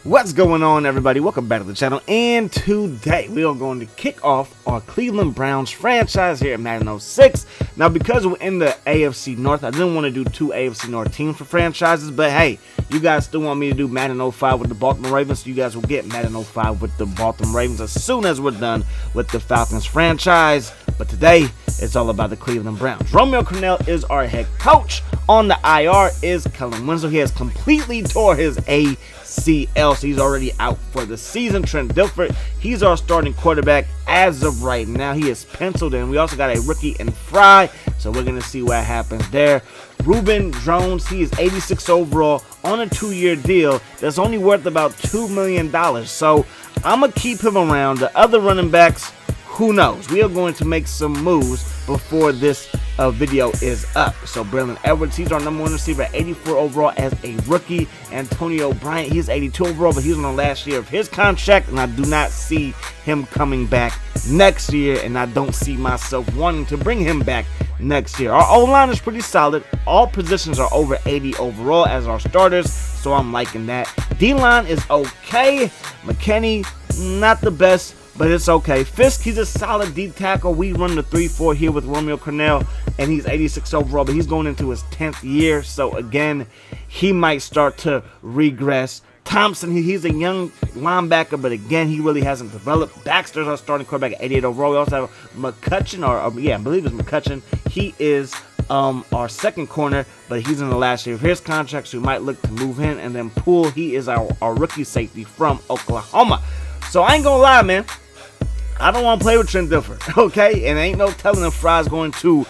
What's going on, everybody? Welcome back to the channel, and today we are going to kick off our Cleveland Browns franchise here at Madden 06. Now, because we're in the AFC North, I didn't want to do two AFC North teams for franchises, but hey, you guys still want me to do Madden 05 with the Baltimore Ravens, so you guys will get Madden 05 with the Baltimore Ravens as soon as we're done with the Falcons franchise. But today, it's all about the Cleveland Browns. Romeo Crennel is our head coach. On the IR is Kellen Winslow. He has completely tore his ACL, so he's already out for the season. Trent Dilfer, he's our starting quarterback as of right now. He is penciled in. We also got a rookie in Fry, so we're going to see what happens there. Ruben Jones, he is 86 overall on a 2-year deal that's only worth about $2 million. So I'm going to keep him around. The other running backs, who knows? We are going to make some moves before this video is up. So Braylon Edwards, he's our #1 receiver at 84 overall as a rookie. Antonio Bryant, he's 82 overall, but he's on the last year of his contract, and I do not see him coming back next year, and I don't see myself wanting to bring him back next year. Our O-line is pretty solid. All positions are over 80 overall as our starters, so I'm liking that. D-line is okay. McKinney, not the best, but it's okay. Fisk, he's a solid deep tackle. We run the 3-4 here with Romeo Crennel, and he's 86 overall, but he's going into his 10th year. So again, he might start to regress. Thompson, he's a young linebacker, but again, he really hasn't developed. Baxter's our starting quarterback at 88 overall. We also have McCutcheon, I believe it's McCutcheon. He is our second corner, but he's in the last year of his contract, so we might look to move him. And then Poole, he is our rookie safety from Oklahoma. So I ain't gonna lie, man, I don't want to play with Trent Dilfer, okay? And ain't no telling if Fry's going to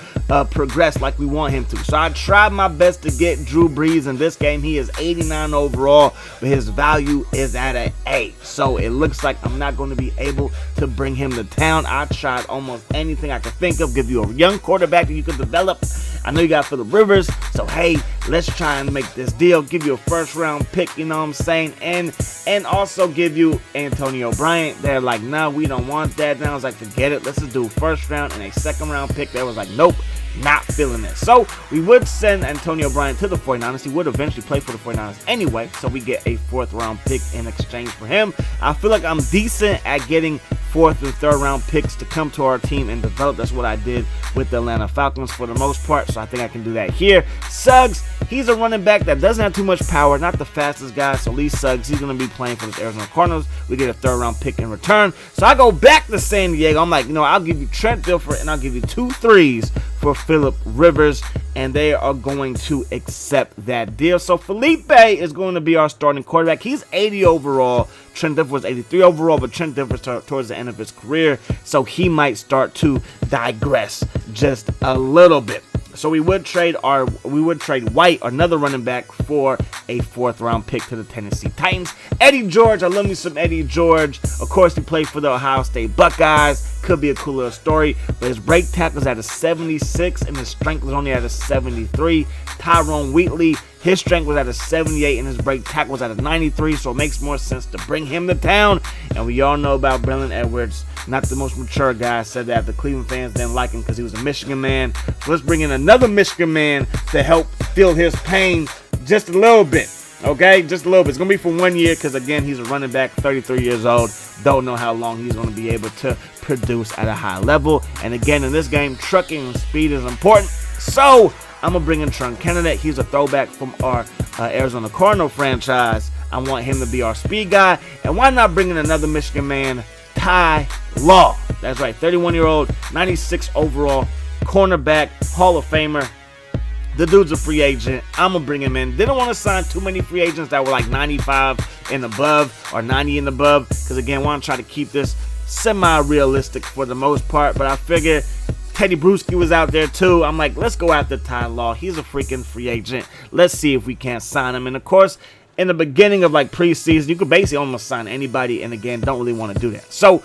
progress like we want him to. So I tried my best to get Drew Brees in this game. He is 89 overall, but his value is at an A. So it looks like I'm not going to be able to bring him to town. I tried almost anything I could think of. Give you a young quarterback that you could develop. I know you got Phillip Rivers, so hey, let's try and make this deal. Give you a first-round pick, you know what I'm saying? And also give you Antonio Bryant. They're like, nah, we don't want that. Then I was like, forget it. Let's just do first round and a second-round pick. They was like, nope, not feeling it. So we would send Antonio Bryant to the 49ers. He would eventually play for the 49ers anyway, so we get a 4th-round pick in exchange for him. I feel like I'm decent at getting 4th and 3rd round picks to come to our team and develop. That's what I did with the Atlanta Falcons for the most part, so I think I can do that here. Suggs, he's a running back that doesn't have too much power, not the fastest guy, so Lee Suggs, he's going to be playing for the Arizona Cardinals. We get a 3rd round pick in return. So I go back to San Diego. I'm like, you know, I'll give you Trent Dilfer and I'll give you 2 threes for Phillip Rivers, and they are going to accept that deal. So Felipe is going to be our starting quarterback. He's 80 overall. Trent Dilfer was 83 overall, but Trent Dilfer towards the end of his career, so he might start to digress just a little bit. So we would trade White, another running back, for a 4th round pick to the Tennessee Titans. Eddie George, I love me some Eddie George. Of course, he played for the Ohio State Buckeyes. Could be a cool little story, but his break tackle is at a 76 and his strength was only at a 73. Tyrone Wheatley, his strength was at a 78 and his break tackle was at a 93, so it makes more sense to bring him to town. And we all know about Braylon Edwards, not the most mature guy. Said that the Cleveland fans didn't like him because he was a Michigan man. So let's bring in another Michigan man to help feel his pain just a little bit. Okay, just a little bit. It's going to be for 1 year because, again, he's a running back, 33 years old. Don't know how long he's going to be able to produce at a high level. And, again, in this game, trucking and speed is important. So I'm going to bring in Trunk Kennedy. He's a throwback from our Arizona Cardinal franchise. I want him to be our speed guy. And why not bring in another Michigan man, Ty Law? That's right, 31-year-old, 96 overall, cornerback, Hall of Famer. The dude's a free agent. I'm going to bring him in. They don't want to sign too many free agents that were like 95 and above or 90 and above because, again, I want to try to keep this semi-realistic for the most part. But I figure Teddy Bruschi was out there too. I'm like, let's go after Ty Law. He's a freaking free agent. Let's see if we can't sign him. And, of course, in the beginning of like preseason, you could basically almost sign anybody. And, again, don't really want to do that. So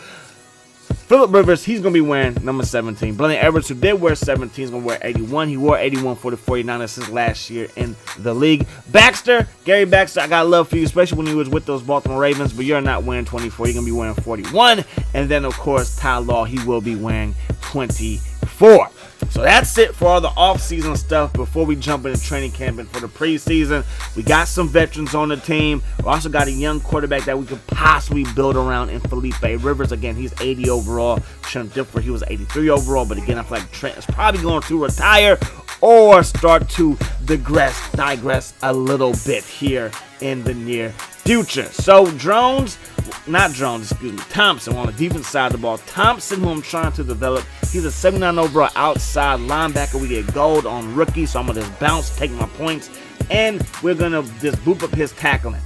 Phillip Rivers, he's going to be wearing number 17. Braylon Edwards, who did wear 17, is going to wear 81. He wore 81 for the 49ers his last year in the league. Baxter, Gary Baxter, I got love for you, especially when he was with those Baltimore Ravens, but you're not wearing 24. You're going to be wearing 41. And then, of course, Ty Law, he will be wearing 24. So that's it for all the off-season stuff before we jump into training camp and for the preseason. We got some veterans on the team. We also got a young quarterback that we could possibly build around in Felipe Rivers. Again, he's 80 overall. Shouldn't differ. He was 83 overall. But again, I feel like Trent is probably going to retire or start to digress a little bit here in the near future. So Thompson on the defense side of the ball. Thompson, who I'm trying to develop, he's a 79 overall outside linebacker. We get gold on rookie, so I'm going to just bounce, take my points, and we're going to just boop up his tackling,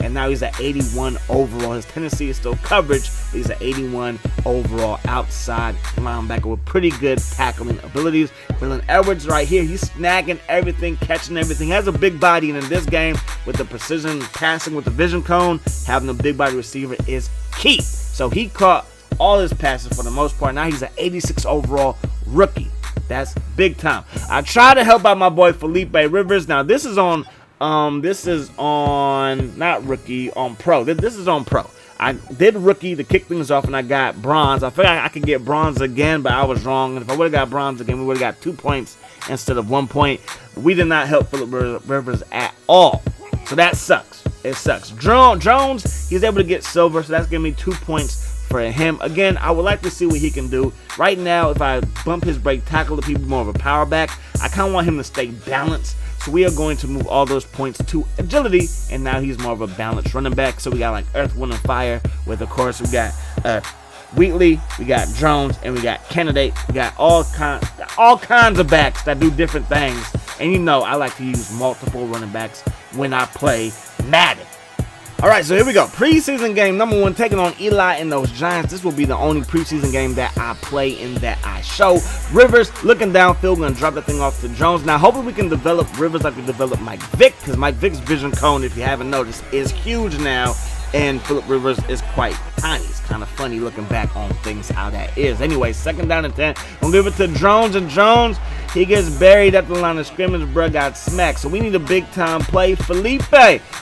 and now he's at 81 overall. His tendency is still coverage, but he's at 81 overall outside linebacker with pretty good tackling abilities. Braylon Edwards right here, he's snagging everything, catching everything, has a big body, and in this game, with the precision passing with the vision cone, having a big body receiver is key. So he caught all his passes for the most part. Now he's an 86 overall rookie. That's big time. I try to help out my boy Felipe Rivers. Now this is on not rookie, on pro. This is on pro. I did rookie to kick things off, and I got bronze. I figured I could get bronze again, but I was wrong. And if I would have got bronze again, we would have got 2 points instead of 1 point. We did not help Philip Rivers at all. So that sucks. It sucks. Jones, he's able to get silver, so that's giving me 2 points for him. Again, I would like to see what he can do. Right now, if I bump his break tackle to be more of a power back, I kind of want him to stay balanced. So we are going to move all those points to agility, and now he's more of a balanced running back. So we got like Earth, Wind, and Fire with, of course, we got Wheatley, we got Jones, and we got Candidate. We got all kinds of backs that do different things. And you know I like to use multiple running backs when I play Madden. All right, so here we go. Preseason game number 1, taking on Eli and those Giants. This will be the only preseason game that I play and that I show. Rivers looking downfield, going to drop that thing off to Jones. Now, hopefully we can develop Rivers like we developed Mike Vick, because Mike Vick's vision cone, if you haven't noticed, is huge now. And Philip Rivers is quite tiny. It's kind of funny looking back on things, how that is. Anyway, 2nd down and 10. We'll give it to Jones, and Jones, he gets buried at the line of scrimmage. Bruh got smacked. So we need a big-time play. Felipe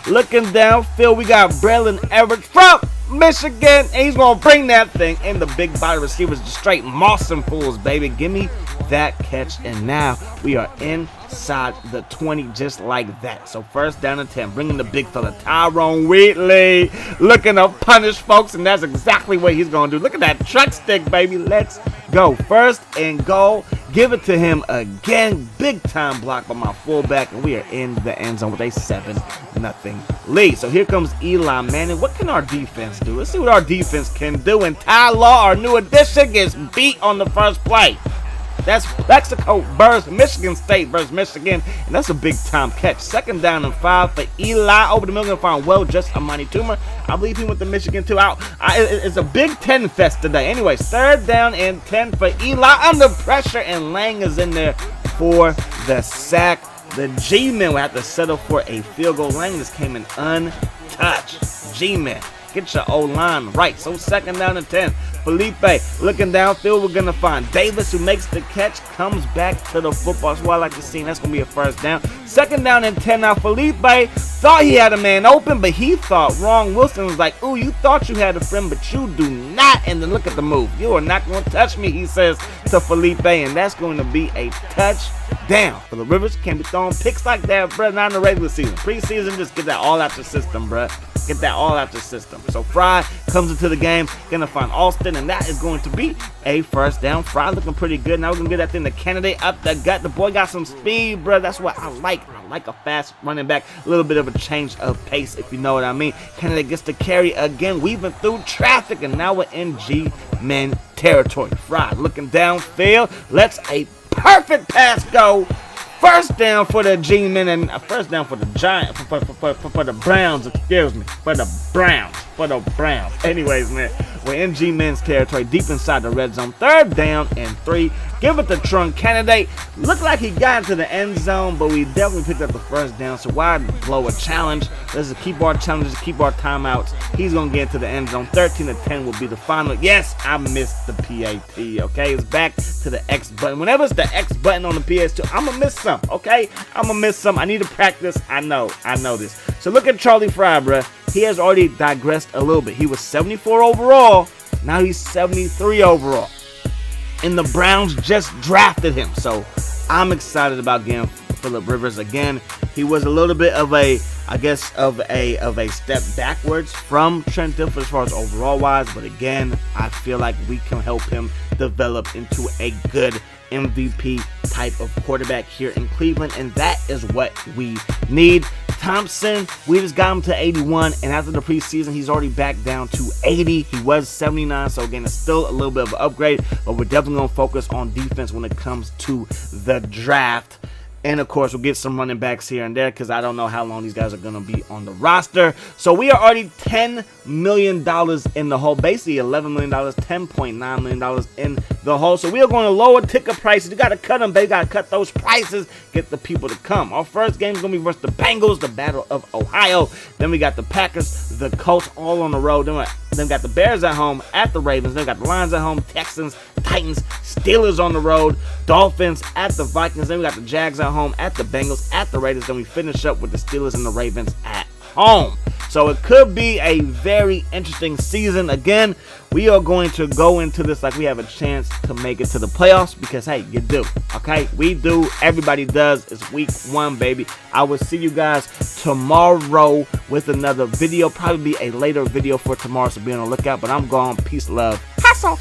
looking downfield. We got Braylon Edwards from Michigan, and he's going to bring that thing in. The big body receivers just straight mossing fools, baby. Give me that catch, and now we are inside the 20 just like that. So 1st down and 10, bringing the big fella Tyrone Wheatley, looking to punish folks, and that's exactly what he's going to do. Look at that truck stick, baby. Let's go. 1st and goal. Give it to him again. Big time block by my fullback, and we are in the end zone with a 7-0 lead. So here comes Eli Manning. What can our defense do? Let's see what our defense can do. And Ty Law, our new addition, gets beat on the first play. That's Mexico versus Michigan State versus Michigan, and that's a big-time catch. 2nd down and 5 for Eli. Over the middle, going to find well-dressed Amani Toomer. I believe he went to Michigan, too. It's a Big Ten fest today. Anyways, 3rd down and 10 for Eli. Under pressure, and Lang is in there for the sack. The G-men will have to settle for a field goal. Lang just came in untouched. G-men, get your O-line right. So 2nd down and 10. Felipe looking downfield. We're going to find Davis, who makes the catch, comes back to the football. That's what I like to see, and that's going to be a 1st down. 2nd down and 10. Now, Felipe thought he had a man open, but he thought wrong. Wilson was like, ooh, you thought you had a friend, but you do not. And then look at the move. You are not going to touch me, he says to Felipe, and that's going to be a touchdown. For the Rivers, can't be throwing picks like that, bro. Not in the regular season. Preseason, just get that all out your system, bro. Get that all out your system. So Fry comes into the game, gonna find Austin, and that is going to be a 1st down. Fry looking pretty good. Now we're gonna get that thing to Candidate up the gut. The boy got some speed, bro. That's what I like. I like a fast running back, a little bit of a change of pace, if you know what I mean. Candidate gets to carry again, weaving through traffic, and now we're in G-men territory. Fry looking downfield. Let's a perfect pass go. 1st down for the G-men, and 1st down for the Giants, for the Browns, excuse me, for the Browns. Anyways, man, we're in G-men's territory, deep inside the red zone. 3rd down and 3. Give it to Trunk Candidate. Looked like he got into the end zone, but we definitely picked up the 1st down. So why blow a challenge? Let's just keep our challenges, keep our timeouts. He's going to get into the end zone. 13-10 will be the final. Yes, I missed the PAT, okay? It's back to the X button. Whenever it's the X button on the PS2, I'm going to miss some, okay? I'm going to miss some. I need to practice. I know this. So look at Charlie Fry, bruh. He has already digressed a little bit. He was 74 overall. Now he's 73 overall. and the Browns just drafted him. So I'm excited about getting Phillip Rivers again. He was a little bit of a, I guess, of a step backwards from Trent Dilfer as far as overall wise, but again, I feel like we can help him develop into a good MVP type of quarterback here in Cleveland, and that is what we need. Thompson, we just got him to 81, and after the preseason, he's already back down to 80. He was 79, so again, it's still a little bit of an upgrade, but we're definitely going to focus on defense when it comes to the draft. And, of course, we'll get some running backs here and there because I don't know how long these guys are going to be on the roster. So we are already $10 million in the hole. Basically, $11 million, $10.9 million in the hole. So we are going to lower ticket prices. You got to cut them, baby. You got to cut those prices. Get the people to come. Our first game is going to be versus the Bengals, the Battle of Ohio. Then we got the Packers, the Colts all on the road. Then we got the Bears at home, at the Ravens. Then we got the Lions at home, Texans, Titans, Steelers on the road, Dolphins at the Vikings. Then we got the Jags at home, at the Bengals, at the Raiders. Then we finish up with the Steelers and the Ravens at home. So it could be a very interesting season. Again, we are going to go into this like we have a chance to make it to the playoffs because, hey, you do, okay? We do. Everybody does. It's week 1, baby. I will see you guys tomorrow with another video. Probably be a later video for tomorrow, so be on the lookout. But I'm gone. Peace, love, hustle.